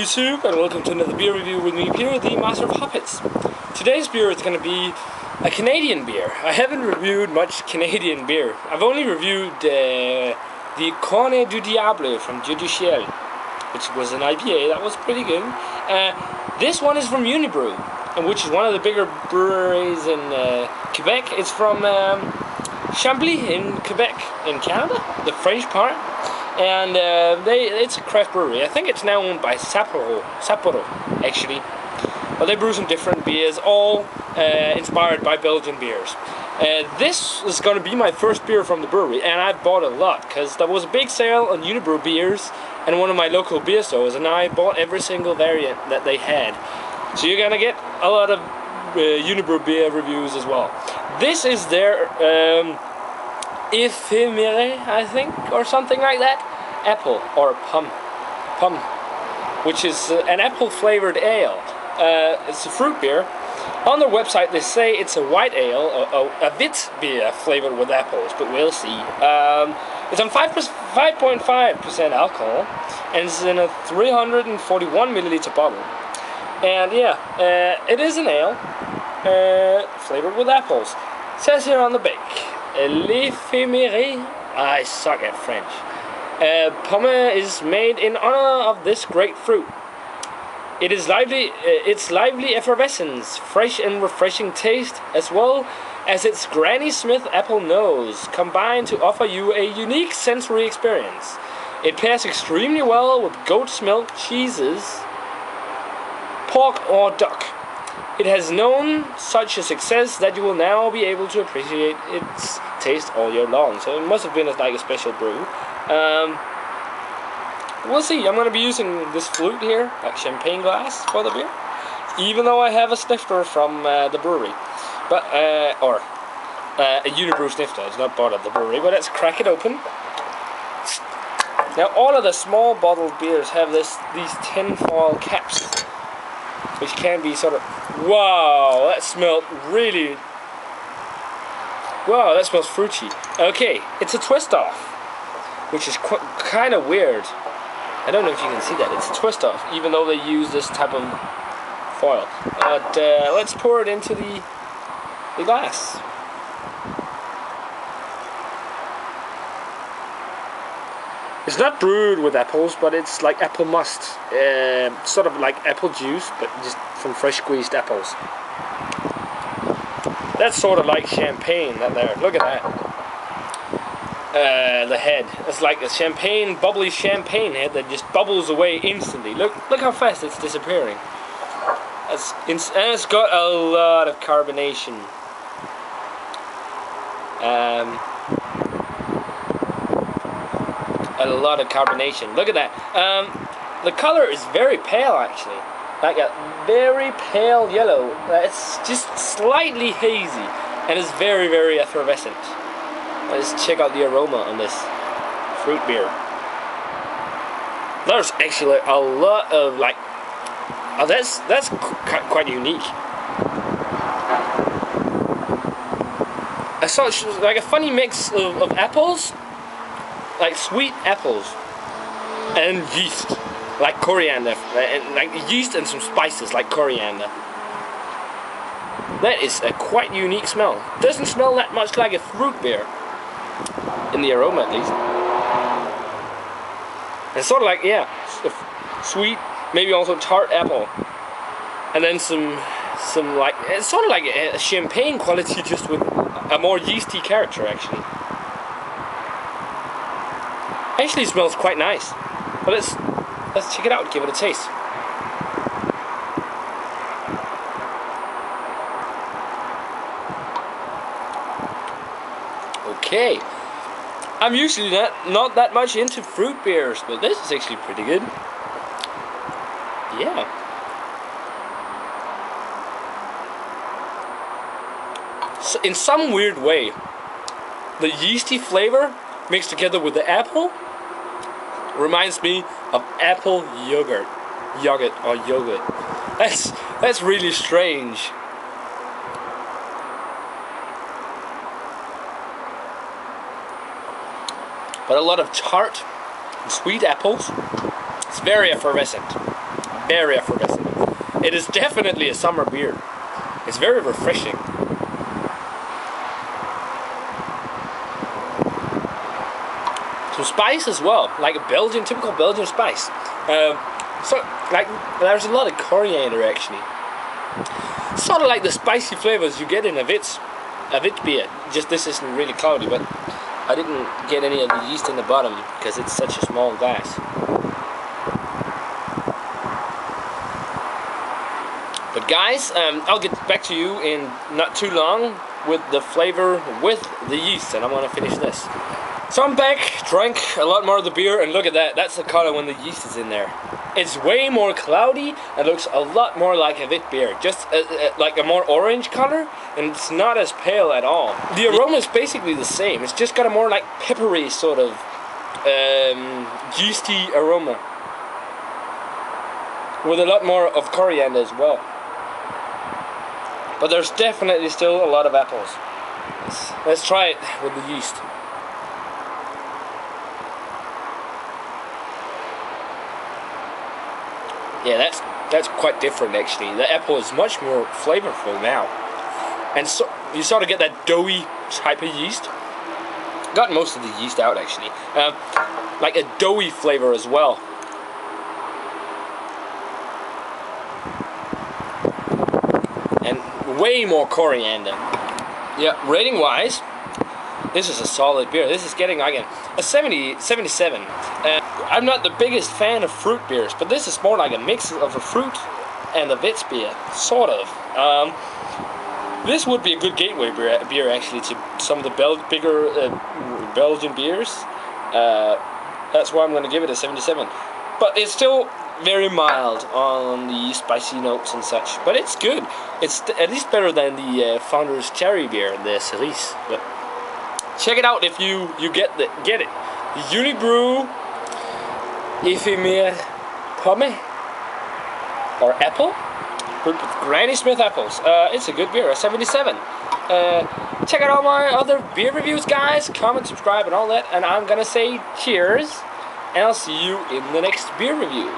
YouTube, and welcome to another beer review with me, Peter, the Master of Hoppets. Today's beer is going to be a Canadian beer. I haven't reviewed much Canadian beer. I've only reviewed the Corne du Diable from Dieu du Ciel, which was an IPA. That was pretty good. This one is from Unibroue, which is one of the bigger breweries in Quebec. It's from Chambly in Quebec, in Canada, the French part. And it's a craft brewery. I think it's now owned by Sapporo actually. But they brew some different beers, all inspired by Belgian beers. This is going to be my first beer from the brewery, and I've bought a lot because there was a big sale on Unibroue beers and one of my local beer stores, and I bought every single variant that they had. So you're going to get a lot of Unibroue beer reviews as well. This is their Éphémère, I think, or something like that. Apple or pum, which is an apple flavored ale. It's a fruit beer. On their website they say it's a white ale, a wit beer flavored with apples, but we'll see. It's on 5.5% alcohol, and it's in a 341 milliliter bottle. And yeah, it is an ale flavored with apples. It says here on the back, L'Éphémère. I suck at French. Pomme is made in honor of this great fruit. Its lively effervescence, fresh and refreshing taste, as well as its Granny Smith apple nose, combine to offer you a unique sensory experience. It pairs extremely well with goat's milk, cheeses, pork or duck. It has known such a success that you will now be able to appreciate its taste all year long. So it must have been like a special brew. We'll see. I'm going to be using this flute here, like champagne glass, for the beer. Even though I have a snifter from the brewery, but or a Unibroue snifter. It's not bought at the brewery, but let's crack it open. Now all of the small bottled beers have these tin foil caps, which can be sort of, wow, that smelled really, wow, that smells fruity. Okay, it's a twist off, which is kind of weird. I don't know if you can see that. It's a twist off, even though they use this type of foil. But let's pour it into the glass. It's not brewed with apples, but it's like apple must. Sort of like apple juice, but just from fresh squeezed apples. That's sort of like champagne, that there. Look at that. The head. It's like a bubbly champagne head that just bubbles away instantly. Look how fast it's disappearing. And it's got a lot of carbonation. A lot of carbonation. Look at that. The color is very pale, actually. Like a very pale yellow. It's just slightly hazy, and it's very, very effervescent. Let's check out the aroma on this fruit beer. There's actually a lot of like, oh, that's quite unique. I saw like a funny mix of apples, like sweet apples, and yeast, like coriander, and like yeast and some spices like coriander. That is a quite unique smell. Doesn't smell that much like a fruit beer. In the aroma, at least. It's sort of like, yeah, sweet, maybe also tart apple, and then some like, it's sort of like a champagne quality, just with a more yeasty character. Actually smells quite nice. But let's check it out and give it a taste. Okay. I'm usually not that much into fruit beers, but this is actually pretty good. Yeah. So in some weird way, the yeasty flavor mixed together with the apple reminds me of apple yogurt. Yogurt. That's really strange. But a lot of tart and sweet apples. It's very effervescent. very effervescent. It is definitely a summer beer. It's very refreshing. Some spice as well, like a Belgian, typical Belgian spice. So, like, there's a lot of coriander actually. Sort of like the spicy flavors you get in a Wit beer. Just this isn't really cloudy, but I didn't get any of the yeast in the bottom because it's such a small glass. But guys, I'll get back to you in not too long with the flavor with the yeast, and I'm gonna finish this. So I'm back, drank a lot more of the beer, and look at that, that's the color when the yeast is in there. It's way more cloudy, and looks a lot more like a Wit beer, just like a more orange color, and it's not as pale at all. The aroma is basically the same, it's just got a more like peppery sort of yeasty aroma, with a lot more of coriander as well. But there's definitely still a lot of apples. Let's try it with the yeast. Yeah, that's quite different actually. The apple is much more flavorful now, and so you sort of get that doughy type of yeast. Got most of the yeast out actually, like a doughy flavor as well. And way more coriander. Yeah, rating wise, this is a solid beer. This is getting like a 77. I'm not the biggest fan of fruit beers, but this is more like a mix of a fruit and a Wit beer, sort of. This would be a good gateway beer actually to some of the bigger Belgian beers. That's why I'm going to give it a 77. But it's still very mild on the spicy notes and such. But it's good. It's at least better than the Founder's Cherry beer, the Cerise. But check it out if you get it. The Unibroue Éphémère pomme or apple, brewed with Granny Smith apples. It's a good beer, a 77. Check out all my other beer reviews, guys. Comment, subscribe, and all that. And I'm gonna say cheers, and I'll see you in the next beer review.